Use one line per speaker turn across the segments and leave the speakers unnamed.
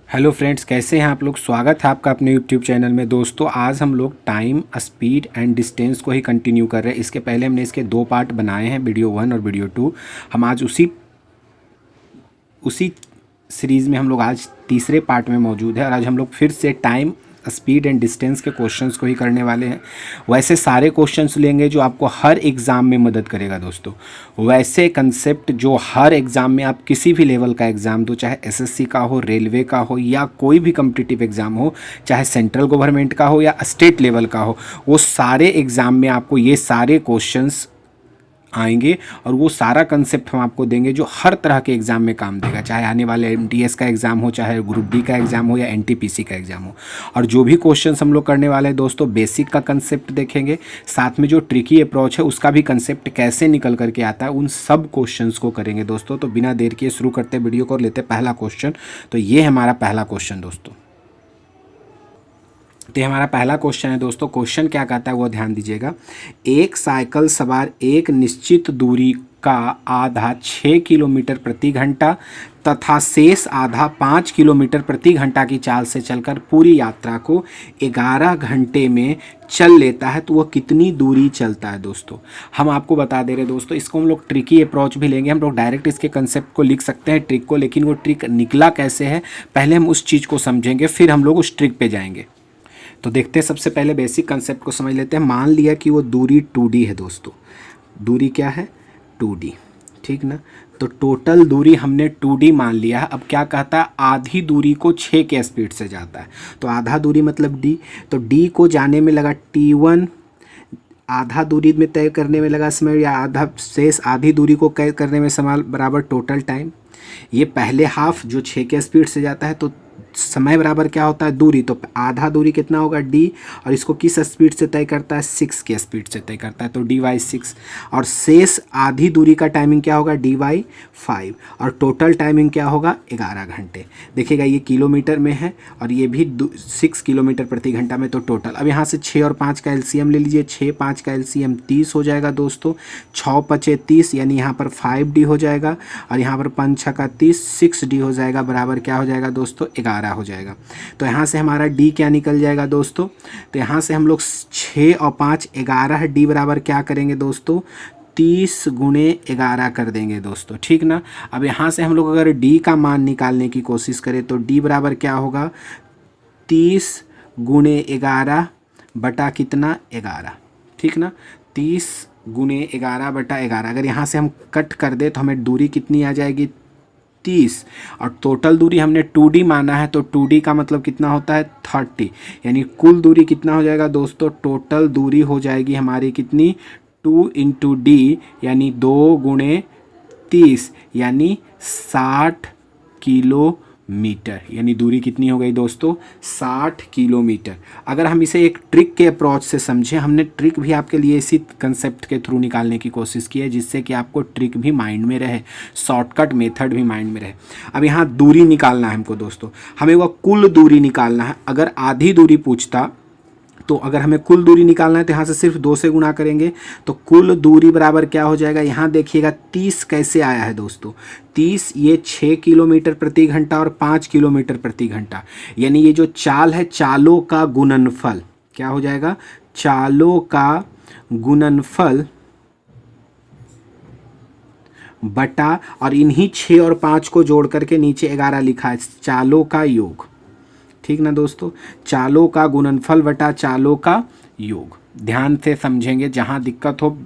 Hello friends, कैसे हैं आप लोग। स्वागत है आपका अपने यूट्यूब चैनल में। दोस्तों आज हम लोग टाइम, स्पीड एंड डिस्टेंस को ही कंटिन्यू कर रहे हैं। इसके पहले हमने इसके दो पार्ट बनाए हैं, वीडियो 1 और वीडियो 2। हम आज उसी सीरीज़ में हम लोग आज तीसरे पार्ट में मौजूद है और आज हम लोग फिर से टाइम, स्पीड एंड डिस्टेंस के क्वेश्चंस को ही करने वाले हैं। वैसे सारे क्वेश्चंस लेंगे जो आपको हर एग्ज़ाम में मदद करेगा दोस्तों। वैसे कंसेप्ट जो हर एग्ज़ाम में, आप किसी भी लेवल का एग्ज़ाम दो, चाहे एसएससी का हो, रेलवे का हो या कोई भी कम्पिटिटिव एग्ज़ाम हो, चाहे सेंट्रल गवर्नमेंट का हो या स्टेट लेवल का हो, वो सारे एग्ज़ाम में आपको ये सारे क्वेश्चंस आएंगे और वो सारा कंसेप्ट हम आपको देंगे जो हर तरह के एग्ज़ाम में काम देगा। चाहे आने वाले एमटीएस का एग्ज़ाम हो, चाहे ग्रुप डी का एग्ज़ाम हो या एनटीपीसी का एग्ज़ाम हो। और जो भी क्वेश्चंस हम लोग करने वाले हैं दोस्तों, बेसिक का कंसेप्ट देखेंगे, साथ में जो ट्रिकी अप्रोच है उसका भी कंसेप्ट कैसे निकल करके आता है, उन सब क्वेश्चंस को करेंगे दोस्तों। तो बिना देर किए शुरू करते वीडियो को और लेते पहला क्वेश्चन। तो ये हमारा पहला क्वेश्चन दोस्तों। तो हमारा पहला क्वेश्चन है दोस्तों। क्वेश्चन क्या कहता है वो ध्यान दीजिएगा। एक साइकिल सवार एक निश्चित दूरी का आधा 6 किलोमीटर प्रति घंटा तथा शेष आधा 5 किलोमीटर प्रति घंटा की चाल से चलकर पूरी यात्रा को 11 घंटे में चल लेता है, तो वह कितनी दूरी चलता है दोस्तों। हम आपको बता दे रहे दोस्तों, इसको हम लोग ट्रिकी अप्रोच भी लेंगे। हम लोग डायरेक्ट इसके कंसेप्ट को लिख सकते हैं, ट्रिक को, लेकिन वो ट्रिक निकला कैसे है पहले हम उस चीज़ को समझेंगे, फिर हम लोग उस ट्रिक पे जाएंगे। तो देखते हैं, सबसे पहले बेसिक कंसेप्ट को समझ लेते हैं। मान लिया कि वो दूरी 2D है दोस्तों। दूरी क्या है? 2D, ठीक ना। तो टोटल दूरी हमने 2D मान लिया है। अब क्या कहता है? आधी दूरी को 6 के स्पीड से जाता है। तो आधा दूरी मतलब D। तो D को जाने में लगा T1, आधा दूरी में तय करने में लगा समय, या आधा शेष आधी दूरी को तय करने में समय बराबर टोटल टाइम। ये पहले हाफ जो 6 के स्पीड से जाता है, तो समय बराबर क्या होता है? दूरी। तो आधा दूरी कितना होगा? D। और इसको किस स्पीड से तय करता है? 6 के स्पीड से तय करता है, तो dy/6। और शेष आधी दूरी का टाइमिंग क्या होगा? dy/5। और टोटल टाइमिंग क्या होगा? 11 घंटे। देखिएगा ये किलोमीटर में है और ये भी 6 किलोमीटर प्रति घंटा में। तो टोटल, अब यहाँ से 6 और 5 का एलसीएम ले लीजिए। 6 5 का एलसीएम 30 हो जाएगा दोस्तों। 6 5 30, यानी यहाँ पर 5D हो जाएगा और यहाँ पर 5 6 का 30, 6D हो जाएगा, बराबर क्या हो जाएगा दोस्तों? 11 हो जाएगा। तो यहाँ से हमारा D क्या निकल जाएगा दोस्तों? तो यहाँ से हम लोग 6 और 5 11, D बराबर क्या करेंगे दोस्तों? 30 गुणे 11 कर देंगे दोस्तों, ठीक ना। अब यहाँ से हम लोग अगर D का मान निकालने की कोशिश करें तो D बराबर क्या होगा? 30 गुणे 11 बटा कितना? 11, ठीक ना। 30 गुणे 11 बटा 11। अगर यहाँ से हम कट कर दे तो हमें दूरी कितनी आ जाएगी? 30। और टोटल दूरी हमने 2D माना है, तो 2D का मतलब कितना होता है? 30। यानी कुल दूरी कितना हो जाएगा दोस्तों? टोटल दूरी हो जाएगी हमारी कितनी? 2 × D, यानी 2 गुणे 30, यानी 60 किलोमीटर। यानी दूरी कितनी हो गई दोस्तों? 60 किलोमीटर। अगर हम इसे एक ट्रिक के अप्रोच से समझें, हमने ट्रिक भी आपके लिए इसी कंसेप्ट के थ्रू निकालने की कोशिश की है, जिससे कि आपको ट्रिक भी माइंड में रहे, शॉर्टकट मेथड भी माइंड में रहे। अब यहाँ दूरी निकालना है हमको दोस्तों, हमें वह कुल दूरी निकालना है। अगर आधी दूरी पूछता तो अगर हमें कुल दूरी निकालना है तो यहाँ से सिर्फ 2 से गुणा करेंगे, तो कुल दूरी बराबर क्या हो जाएगा? यहाँ देखिएगा 30 कैसे आया है दोस्तों। 30 ये 6 किलोमीटर प्रति घंटा और 5 किलोमीटर प्रति घंटा, यानी ये जो चाल है, चालों का गुणनफल क्या हो जाएगा? चालों का गुणनफल बटा, और इन्हीं 6 और 5 को जोड़ करके नीचे 11 लिखा है, चालों का योग, ठीक ना दोस्तों। चालों का गुणनफल बटा चालों का योग। ध्यान से समझेंगे, जहाँ दिक्कत हो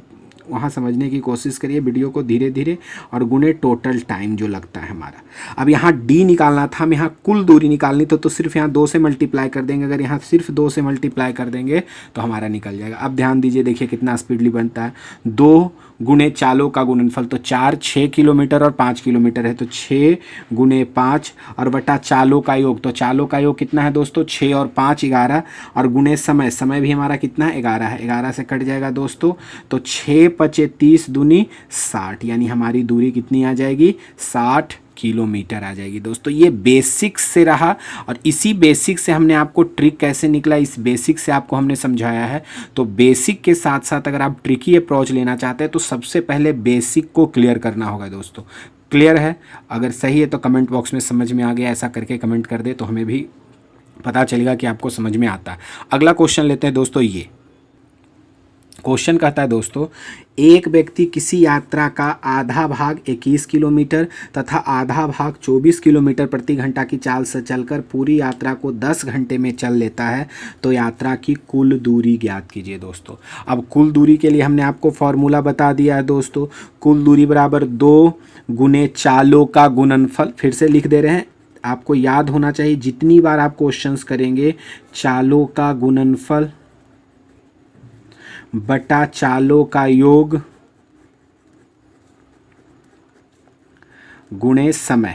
वहाँ समझने की कोशिश करिए वीडियो को धीरे धीरे, और गुणे टोटल टाइम जो लगता है हमारा। अब यहाँ D निकालना था, हम यहाँ कुल दूरी निकालनी तो सिर्फ यहाँ 2 से मल्टीप्लाई कर देंगे। अगर यहाँ सिर्फ 2 से मल्टीप्लाई कर देंगे तो हमारा निकल जाएगा। अब ध्यान दीजिए, देखिए कितना स्पीडली बनता है। 2 गुणे चालों का गुणनफल, तो 4 6 किलोमीटर और 5 किलोमीटर है, तो 6 गुणे 5 और बटा चालों का योग। तो चालों का योग कितना है दोस्तों? 6 और 5 11, और गुणे समय, समय भी हमारा कितना है? 11 है। 11 से कट जाएगा दोस्तों, तो 6 5 30 दूनी 60, यानी हमारी दूरी कितनी आ जाएगी? 60 किलोमीटर आ जाएगी दोस्तों। ये बेसिक से रहा, और इसी बेसिक से हमने आपको ट्रिक कैसे निकला, इस बेसिक से आपको हमने समझाया है। तो बेसिक के साथ साथ अगर आप ट्रिकी अप्रोच लेना चाहते हैं तो सबसे पहले बेसिक को क्लियर करना होगा दोस्तों। क्लियर है? अगर सही है तो कमेंट बॉक्स में समझ में आ गया ऐसा करके कमेंट कर दे, तो हमें भी पता चलेगा कि आपको समझ में आता है। अगला क्वेश्चन लेते हैं दोस्तों। ये क्वेश्चन कहता है दोस्तों, एक व्यक्ति किसी यात्रा का आधा भाग 21 किलोमीटर तथा आधा भाग 24 किलोमीटर प्रति घंटा की चाल से चलकर पूरी यात्रा को 10 घंटे में चल लेता है, तो यात्रा की कुल दूरी ज्ञात कीजिए दोस्तों। अब कुल दूरी के लिए हमने आपको फॉर्मूला बता दिया है दोस्तों। कुल दूरी बराबर 2 गुने चालों का गुणनफल, फिर से लिख दे रहे हैं, आपको याद होना चाहिए जितनी बार आप क्वेश्चंस करेंगे, चालों का गुणनफल बटा चालों का योग गुणे समय।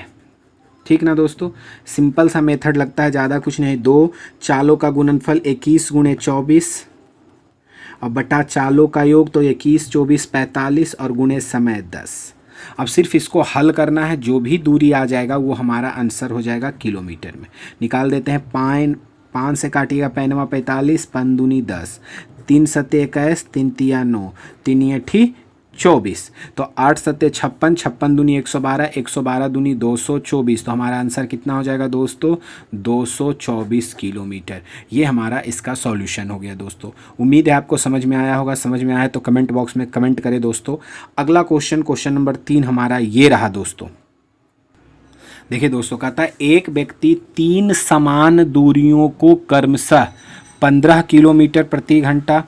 ठीक ना दोस्तों, सिंपल सा मेथड लगता है, ज़्यादा कुछ नहीं। 2 चालों का गुणनफल 21 गुणे 24 और बटा चालों का योग, तो 21 24 45 और गुणे समय 10। अब सिर्फ इसको हल करना है, जो भी दूरी आ जाएगा वो हमारा आंसर हो जाएगा किलोमीटर में। निकाल देते हैं। 5 से काटिएगा 5 9 45, 5 दूनी 10, 3 सत्ते 21, 3 तिया 9, 3 8 24, तो 8 सत्ते 56, 56 दूनी 112, 112 दूनी 224, तो हमारा आंसर कितना हो जाएगा दोस्तों? 224 किलोमीटर। ये हमारा इसका सॉल्यूशन हो गया दोस्तों। उम्मीद है आपको समझ में आया होगा। समझ में आया तो कमेंट बॉक्स में कमेंट करें दोस्तों। अगला क्वेश्चन नंबर 3 हमारा ये रहा दोस्तों। देखिए दोस्तों, कहता है एक व्यक्ति 3 समान दूरियों को क्रमशः 15 किलोमीटर प्रति घंटा,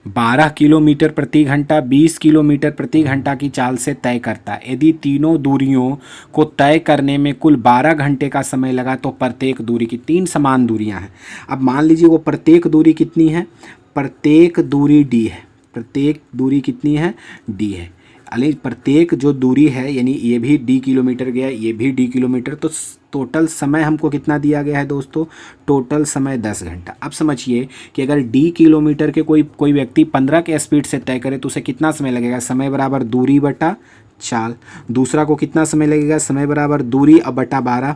12 किलोमीटर प्रति घंटा, 20 किलोमीटर प्रति घंटा की चाल से तय करता है। यदि तीनों दूरियों को तय करने में कुल 12 घंटे का समय लगा, तो प्रत्येक दूरी की 3 समान दूरियां हैं। अब मान लीजिए वो प्रत्येक दूरी कितनी है? प्रत्येक दूरी d है। प्रत्येक दूरी कितनी है? d है। अली प्रत्येक जो दूरी है, यानी ये भी d किलोमीटर गया, ये भी d किलोमीटर, तो टोटल समय हमको कितना दिया गया है दोस्तों? टोटल समय 10 घंटा। अब समझिए कि अगर d किलोमीटर के कोई व्यक्ति 15 के स्पीड से तय करे तो उसे कितना समय लगेगा? समय बराबर दूरी बटा चाल। दूसरा को कितना समय लगेगा? समय बराबर दूरी अब बटा 12।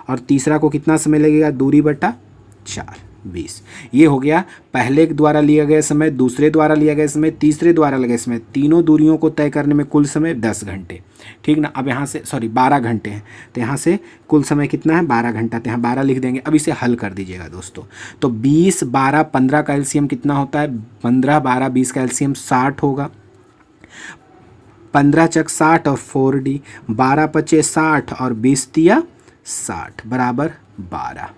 और तीसरा को कितना समय लगेगा? दूरी बटा चाल, 20। ये हो गया पहले द्वारा लिया गया समय, दूसरे द्वारा लिया गया समय, तीसरे द्वारा लगे समय। तीनों दूरियों को तय करने में कुल समय 10 घंटे। ठीक ना? अब यहाँ से 12 घंटे हैं, तो यहाँ से कुल समय कितना है? 12 घंटा, तो यहाँ 12 लिख देंगे। अब इसे हल कर दीजिएगा दोस्तों। तो 20 12 15 का एलसीएम कितना होता है? 15 12 20 का एलसीएम 60 होगा। 15 चक 60 और 4d, 12 पचे 60 और 20 तिया 60 बराबर 12।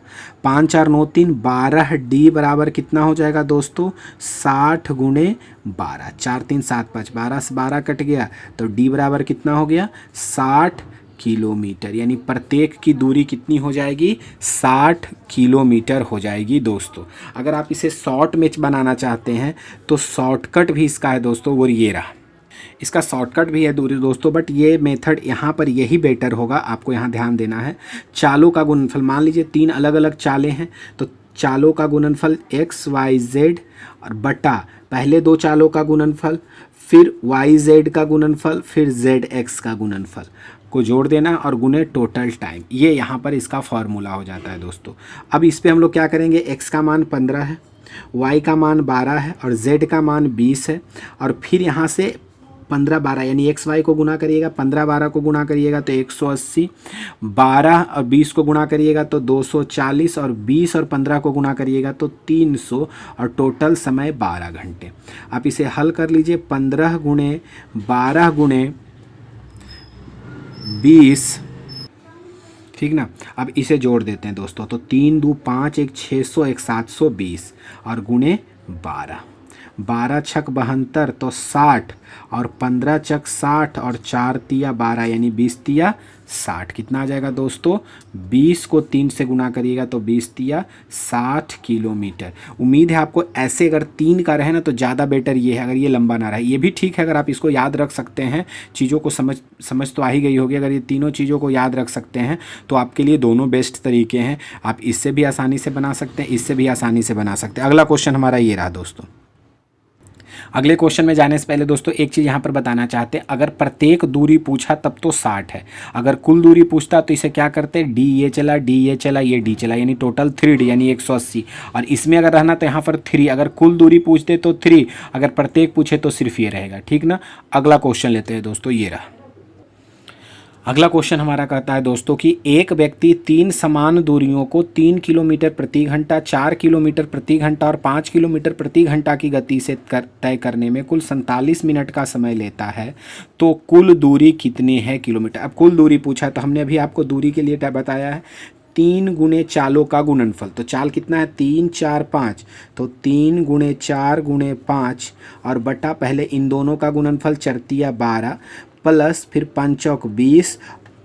5 4 9 3, 12d बराबर कितना हो जाएगा दोस्तों? 60 गुणे 12। 4 3 7 5, 12 से 12 कट गया, तो d बराबर कितना हो गया? 60 किलोमीटर। यानी प्रत्येक की दूरी कितनी हो जाएगी? 60 किलोमीटर हो जाएगी दोस्तों। अगर आप इसे शॉर्ट में बनाना चाहते हैं तो शॉर्टकट भी इसका है दोस्तों, वो ये रहा। इसका शॉर्टकट भी है दूरी दोस्तों, बट ये मेथड यहाँ पर यही बेटर होगा। आपको यहाँ ध्यान देना है। चालों का गुणनफल, मान लीजिए 3 अलग अलग चालें हैं, तो चालों का गुणनफल x y z और बटा पहले 2 चालों का गुणनफल, फिर y z का गुणनफल, फिर z x का गुणनफल को जोड़ देना और गुने टोटल टाइम। ये यहाँ पर इसका फॉर्मूला हो जाता है दोस्तों। अब इस पर हम लोग क्या करेंगे? x का मान 15 है, y का मान 12 है और z का मान 20 है। और फिर यहाँ से 15 12 यानी एक्स वाई को गुना करिएगा, 15 12 को गुना करिएगा तो 180, 12 और 20 को गुना करिएगा तो 240 और 20 और 15 को गुना करिएगा तो 300 और टोटल समय 12 घंटे। आप इसे हल कर लीजिए। 15 गुणे 12 गुणे 20, ठीक ना? अब इसे जोड़ देते हैं दोस्तों, तो 3 2 5 1 600 1 720 और गुणे 12, 12 छक 72 तो 60 और 15 चक 60 और 4 तिया 12 यानी 20 तिया 60। कितना आ जाएगा दोस्तों? 20 को 3 से गुना करिएगा तो 20 तिया 60 किलोमीटर। उम्मीद है आपको ऐसे अगर 3 का रहे ना तो ज़्यादा बेटर ये है, अगर ये लंबा ना रहे। ये भी ठीक है अगर आप इसको याद रख सकते हैं, चीज़ों को समझ तो आ ही गई होगी। अगर ये तीनों चीज़ों को याद रख सकते हैं तो आपके लिए दोनों बेस्ट तरीके हैं। आप इससे भी आसानी से बना सकते हैं, इससे भी आसानी से बना सकते हैं। अगला क्वेश्चन हमारा ये रहा दोस्तों। अगले क्वेश्चन में जाने से पहले दोस्तों एक चीज़ यहाँ पर बताना चाहते हैं। अगर प्रत्येक दूरी पूछा तब तो 60 है, अगर कुल दूरी पूछता तो इसे क्या करते? डी ये चला, डी ये चला, ये डी चला, यानी टोटल 3d यानी 180। और इसमें अगर रहना तो यहाँ पर 3, अगर कुल दूरी पूछते तो 3, अगर प्रत्येक पूछे तो सिर्फ ये रहेगा। ठीक ना? अगला क्वेश्चन लेते हैं दोस्तों, ये रहा। अगला क्वेश्चन हमारा कहता है दोस्तों कि एक व्यक्ति 3 समान दूरियों को 3 किलोमीटर प्रति घंटा, 4 किलोमीटर प्रति घंटा और 5 किलोमीटर प्रति घंटा की गति से तय करने में कुल 47 मिनट का समय लेता है, तो कुल दूरी कितनी है किलोमीटर। अब कुल दूरी पूछा तो हमने अभी आपको दूरी के लिए बताया है 3 गुणे चालों का गुणनफल। तो चाल कितना है 3 4 5, तो 3 गुणे 4 गुणे 5 और बटा पहले इन दोनों का गुणनफल चरतिया 12 प्लस फिर 5 चौक 20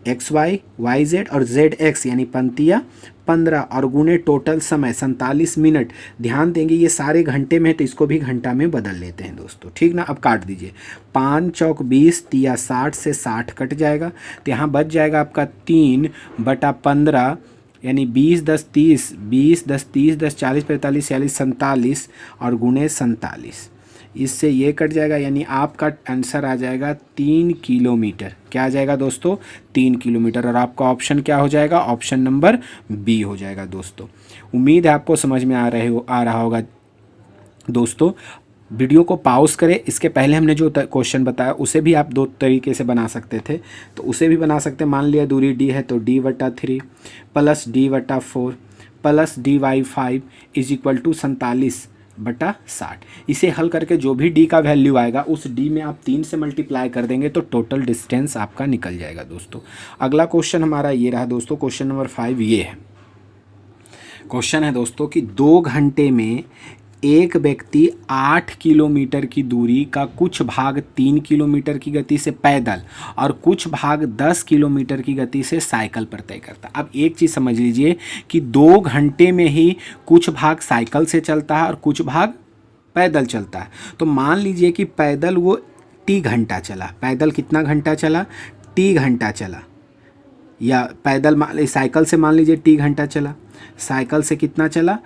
एक्स वाई जेड और जेड एक्स यानी पंतिया 15 और गुणे टोटल समय 47 मिनट। ध्यान देंगे ये सारे घंटे में है तो इसको भी घंटा में बदल लेते हैं दोस्तों, ठीक ना। अब काट दीजिए 5 चौक 20 तिया 60 से 60 कट जाएगा तो यहाँ बच जाएगा आपका 3 बटा 15 यानी 20 10 30, 20 10 30 10 40 45 46 47 और गुणे 47, इससे ये कट जाएगा यानी आपका आंसर आ जाएगा 3 किलोमीटर। क्या आ जाएगा दोस्तों 3 किलोमीटर और आपका ऑप्शन क्या हो जाएगा, ऑप्शन नंबर बी हो जाएगा दोस्तों। उम्मीद है आपको समझ में आ रहा होगा दोस्तों। वीडियो को पॉज करें, इसके पहले हमने जो क्वेश्चन बताया उसे भी आप 2 तरीके से बना सकते थे, तो उसे भी बना सकते हैं। मान लिया दूरी d है तो d/3 plus d/4 plus dy5 is equal to 47/60। इसे हल करके जो भी d का वैल्यू आएगा उस d में आप 3 से मल्टीप्लाई कर देंगे तो टोटल डिस्टेंस आपका निकल जाएगा दोस्तों। अगला क्वेश्चन हमारा ये रहा दोस्तों, क्वेश्चन नंबर 5 ये है। क्वेश्चन है दोस्तों कि 2 घंटे में एक व्यक्ति 8 किलोमीटर की दूरी का कुछ भाग 3 किलोमीटर की गति से पैदल और कुछ भाग 10 किलोमीटर की गति से साइकिल पर तय करता है। अब एक चीज़ समझ लीजिए कि 2 घंटे में ही कुछ भाग साइकिल से चलता है और कुछ भाग पैदल चलता है। तो मान लीजिए कि पैदल वो t घंटा चला, पैदल कितना घंटा चला, t घंटा चला, या पैदल साइकिल से मान लीजिए t घंटा चला, साइकिल से कितना चला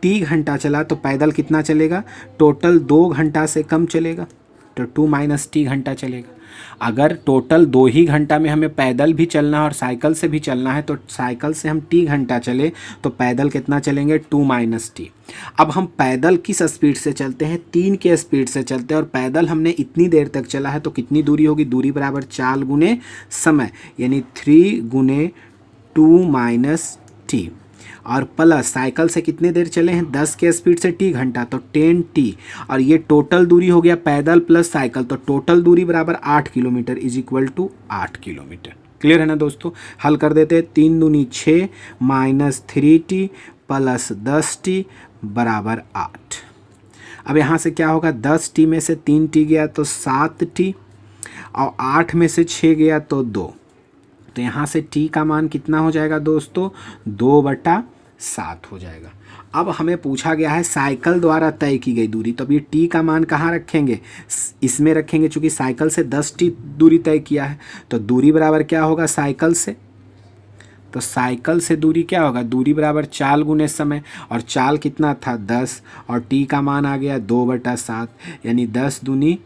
t घंटा चला, तो पैदल कितना चलेगा, टोटल 2 घंटा से कम चलेगा तो 2 - t घंटा चलेगा। अगर टोटल 2 ही घंटा में हमें पैदल भी चलना है और साइकिल से भी चलना है तो साइकिल से हम t घंटा चले तो पैदल कितना चलेंगे 2 - t। अब हम पैदल किस स्पीड से चलते हैं, 3 के स्पीड से चलते हैं और पैदल हमने इतनी देर तक चला है तो कितनी दूरी होगी, दूरी बराबर 4 गुने समय यानी 3 गुने 2 - t और प्लस साइकिल से कितने देर चले हैं 10 के स्पीड से t घंटा तो 10t और ये टोटल दूरी हो गया पैदल प्लस साइकिल तो टोटल दूरी बराबर 8 kilometre is equal to 8 kilometre. Clear है ना दोस्तों। हल कर देते हैं 3 दूनी 6 - 3t प्लस 10t बराबर 8। अब यहाँ से क्या होगा 10t में से 3t गया तो 7t और 8 में से 6 गया तो 2, तो यहाँ से t का मान कितना हो जाएगा दोस्तों 2/7 हो जाएगा। अब हमें पूछा गया है साइकिल द्वारा तय की गई दूरी, तो अब ये t का मान कहाँ रखेंगे, इसमें रखेंगे चूँकि साइकिल से 10t दूरी तय किया है तो दूरी बराबर क्या होगा साइकिल से, तो साइकिल से दूरी क्या होगा, दूरी बराबर 4 गुने समय और चाल कितना था 10 और t का मान आ गया 2/7 यानी 10 दूनी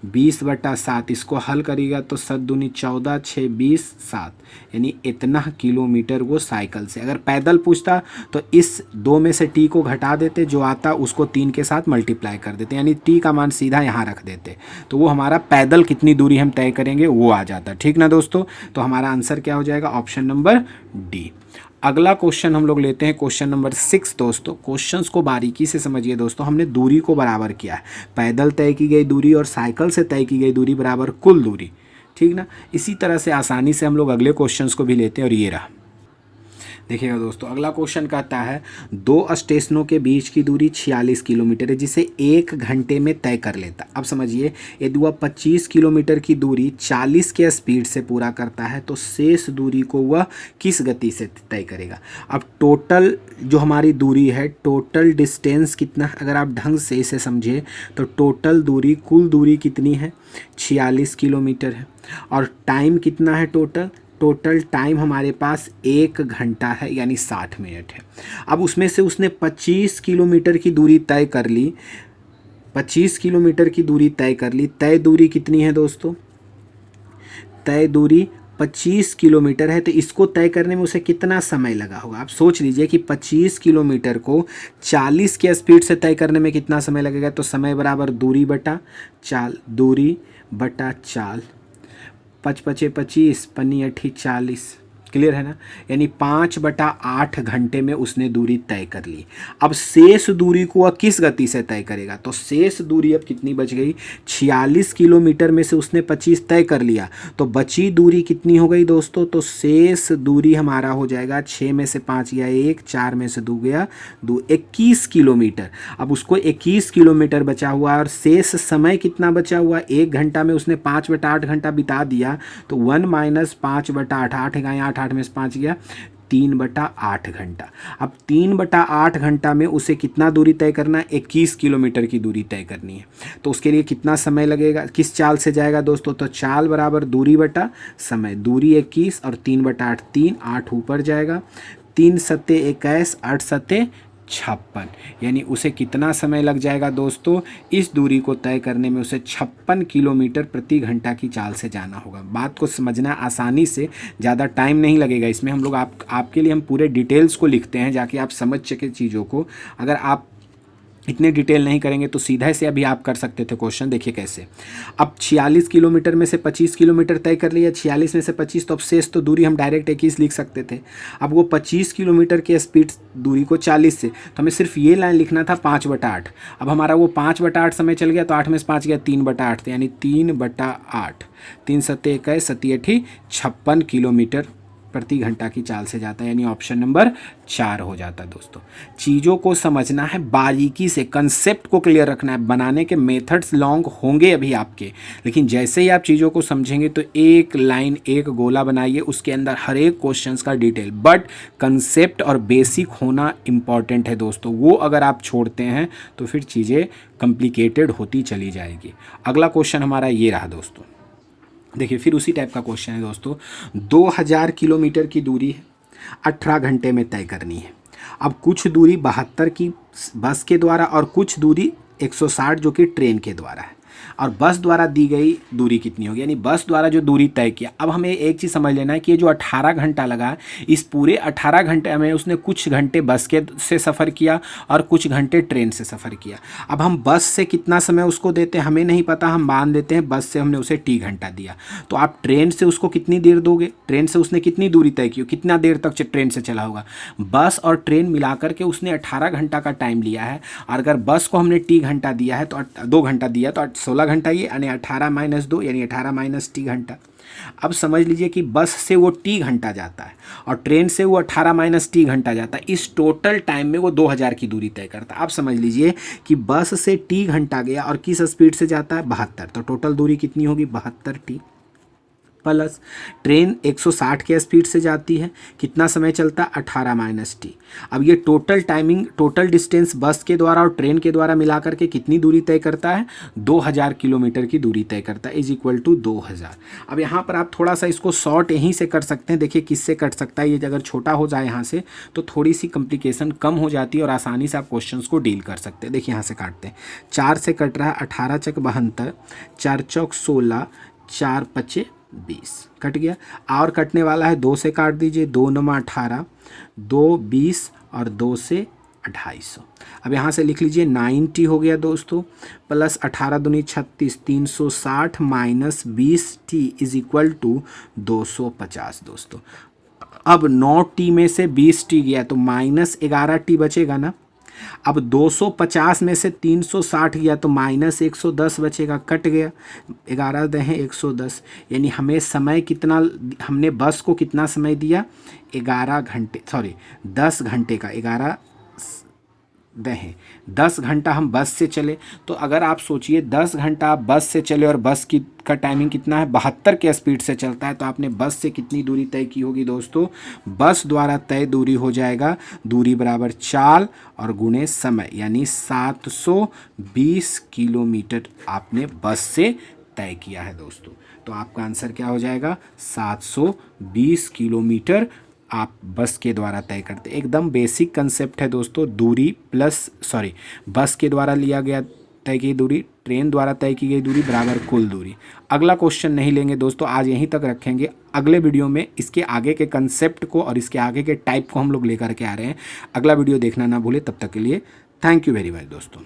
20/7। इसको हल करेगा तो 7 दूनी 14 6 20 7 यानी इतना किलोमीटर वो साइकिल से। अगर पैदल पूछता तो इस 2 में से t को घटा देते, जो आता उसको 3 के साथ मल्टीप्लाई कर देते यानी t का मान सीधा यहाँ रख देते तो वो हमारा पैदल कितनी दूरी हम तय करेंगे वो आ जाता। ठीक ना दोस्तों, तो हमारा आंसर क्या हो जाएगा ऑप्शन नंबर डी। अगला क्वेश्चन हम लोग लेते हैं क्वेश्चन नंबर 6 दोस्तों। क्वेश्चंस को बारीकी से समझिए दोस्तों। हमने दूरी को बराबर किया है, पैदल तय की गई दूरी और साइकिल से तय की गई दूरी बराबर कुल दूरी, ठीक ना। इसी तरह से आसानी से हम लोग अगले क्वेश्चंस को भी लेते हैं और ये रहा। देखिएगा दोस्तों अगला क्वेश्चन कहता है 2 स्टेशनों के बीच की दूरी 46 किलोमीटर है जिसे 1 घंटे में तय कर लेता। अब समझिए यदि वह 25 किलोमीटर की दूरी 40 के स्पीड से पूरा करता है तो शेष दूरी को वह किस गति से तय करेगा। अब टोटल जो हमारी दूरी है, टोटल डिस्टेंस कितना, अगर आप ढंग से इसे समझिए तो टोटल दूरी कुल दूरी कितनी है 46 किलोमीटर है और टाइम कितना है, टोटल टाइम हमारे पास 1 घंटा है यानी 60 मिनट है। अब उसमें से उसने 25 किलोमीटर की दूरी तय कर ली, 25 किलोमीटर की दूरी तय कर ली। तय दूरी कितनी है दोस्तों, तय दूरी 25 किलोमीटर है तो इसको तय करने में उसे कितना समय लगा होगा। आप सोच लीजिए कि 25 किलोमीटर को 40 के स्पीड से तय करने में कितना समय लगेगा, तो समय बराबर दूरी बटा चाल, दूरी बटा चाल 5 पचे 25, पन्नी 8 40। क्लियर है ना, यानी 5/8 घंटे में उसने दूरी तय कर ली। अब शेष दूरी को वह किस गति से तय करेगा, तो शेष दूरी अब कितनी बच गई, 46 किलोमीटर में से उसने 25 तय कर लिया, तो बची दूरी कितनी हो गई दोस्तों, तो शेष दूरी हमारा हो जाएगा 6 में से 5 गया 1, 4 में से 2 गया 2, 21 किलोमीटर। अब उसको 21 किलोमीटर बचा हुआ और शेष समय कितना बचा हुआ, 1 घंटा में उसने 5/8 घंटा बिता दिया, तो 1 माइनस 5/8, 8 गया 8, 8 में से 5 गया 3/8 घंटा। अब 3/8 घंटा में उसे कितना दूरी तय करना है, 21 किलोमीटर की दूरी तय करनी है। तो उसके लिए कितना समय लगेगा, किस चाल से जाएगा दोस्तों, तो चाल बराबर दूरी बटा समय, दूरी 21 और 3/8 3, 8 ऊपर जाएगा, 3 सत्ते 21, 8 सत्ते 56, यानी उसे कितना समय लग जाएगा दोस्तों, इस दूरी को तय करने में उसे 56 किलोमीटर प्रति घंटा की चाल से जाना होगा। बात को समझना आसानी से, ज़्यादा टाइम नहीं लगेगा इसमें। हम लोग आपके लिए हम पूरे डिटेल्स को लिखते हैं जाके आप समझ सके चीज़ों को। अगर आप इतने डिटेल नहीं करेंगे तो सीधा से अभी आप कर सकते थे क्वेश्चन। देखिए कैसे, अब 46 किलोमीटर में से 25 किलोमीटर तय कर लिया, 46 में से 25, तो अब शेष तो दूरी हम डायरेक्ट 21 लिख सकते थे। अब वो 25 किलोमीटर के स्पीड दूरी को 40 से, तो हमें सिर्फ ये लाइन लिखना था 5/8। अब हमारा वो 5/8 समय चल गया, तो 8 में से 5 गया 3/8, यानी 3/8, 3 सत्ते 21, 7 8 56 किलोमीटर प्रति घंटा की चाल से जाता है, यानी ऑप्शन नंबर 4 हो जाता है दोस्तों। चीज़ों को समझना है बारीकी से, कंसेप्ट को क्लियर रखना है। बनाने के मेथड्स लॉन्ग होंगे अभी आपके, लेकिन जैसे ही आप चीज़ों को समझेंगे तो एक लाइन एक गोला बनाइए, उसके अंदर हर एक क्वेश्चन का डिटेल, बट कंसेप्ट और बेसिक होना इम्पॉर्टेंट है दोस्तों। वो अगर आप छोड़ते हैं तो फिर चीज़ें कॉम्प्लिकेटेड होती चली जाएगी। अगला क्वेश्चन हमारा ये रहा दोस्तों, देखिए फिर उसी टाइप का क्वेश्चन है दोस्तों। 2000 किलोमीटर की दूरी है, 18 घंटे में तय करनी है। अब कुछ दूरी 72 की बस के द्वारा और कुछ दूरी 160 जो कि ट्रेन के द्वारा है, और बस द्वारा दी गई दूरी कितनी होगी, यानी बस द्वारा जो दूरी तय किया। अब हमें एक चीज़ समझ लेना है कि ये जो 18 घंटा लगा, इस पूरे 18 घंटे में उसने कुछ घंटे बस के से सफ़र किया और कुछ घंटे ट्रेन से सफ़र किया। अब हम बस से कितना समय उसको देते हैं हमें नहीं पता, हम मान देते हैं बस से हमने उसे T घंटा दिया। तो आप ट्रेन से उसको कितनी देर दोगे, ट्रेन से उसने कितनी दूरी तय की, कितना देर तक ट्रेन से चला होगा। बस और ट्रेन मिलाकर के उसने 18 घंटा का टाइम लिया है, और अगर बस को हमने T घंटा दिया है तो 2 घंटा दिया, तो 16 घंटा ये, यानी 18 माइनस 2 यानी 18 माइनस T घंटा। अब समझ लीजिए कि बस से वो T घंटा जाता है और ट्रेन से वो 18 माइनस T घंटा जाता है। इस टोटल टाइम में वो 2000 की दूरी तय करता है। अब समझ लीजिए कि बस से T घंटा गया और किस स्पीड से जाता है, 72, तो टोटल दूरी कितनी होगी, 72 T। प्लस ट्रेन 160 के स्पीड से जाती है, कितना समय चलता है, 18 माइनस T। अब ये टोटल टाइमिंग, टोटल डिस्टेंस बस के द्वारा और ट्रेन के द्वारा मिला करके कितनी दूरी तय करता है, 2000 किलोमीटर की दूरी तय करता है, इज इक्वल टू 2000। अब यहाँ पर आप थोड़ा सा इसको शॉर्ट यहीं से कर सकते हैं। देखिए किससे कट सकता है, ये अगर छोटा हो जाए यहाँ से तो थोड़ी सी कॉम्प्लिकेशन कम हो जाती है और आसानी से आप क्वेश्चन को डील कर सकते हैं। देखिए यहाँ से काटते हैं, 4 से कट रहा है, 18 चक 72, 4 चौक 16, 4 पचे 20, कट गया। और कटने वाला है, 2 से काट दीजिए, 2 9 18, 2 20 और 2 से 250। अब यहाँ से लिख लीजिए 90 हो गया दोस्तों, प्लस 18 दूनी 36, 360 minus 20T is equal to 250 दोस्तों। अब 9T में से 20T गया तो माइनस 11T बचेगा ना। अब 250 में से 360 गया तो माइनस 110 बचेगा, कट गया, 11 दहें 110, यानी हमें समय कितना, हमने बस को कितना समय दिया, 11 घंटे, सॉरी 10 घंटे का, 11 दहें 10 घंटा हम बस से चले। तो अगर आप सोचिए 10 घंटा आप बस से चले और बस की का टाइमिंग कितना है, 72 के स्पीड से चलता है, तो आपने बस से कितनी दूरी तय की होगी दोस्तों, बस द्वारा तय दूरी हो जाएगा, दूरी बराबर चाल और गुणे समय, यानी 720 किलोमीटर आपने बस से तय किया है दोस्तों। तो आपका आंसर क्या हो जाएगा, 720 किलोमीटर आप बस के द्वारा तय करते। एकदम बेसिक कंसेप्ट है दोस्तों, दूरी प्लस सॉरी बस के द्वारा लिया गया तय की दूरी, ट्रेन द्वारा तय की गई दूरी बराबर कुल दूरी। अगला क्वेश्चन नहीं लेंगे दोस्तों, आज यहीं तक रखेंगे। अगले वीडियो में इसके आगे के कंसेप्ट को और इसके आगे के टाइप को हम लोग लेकर के आ रहे हैं। अगला वीडियो देखना ना भूले, तब तक के लिए थैंक यू वेरी मच दोस्तों।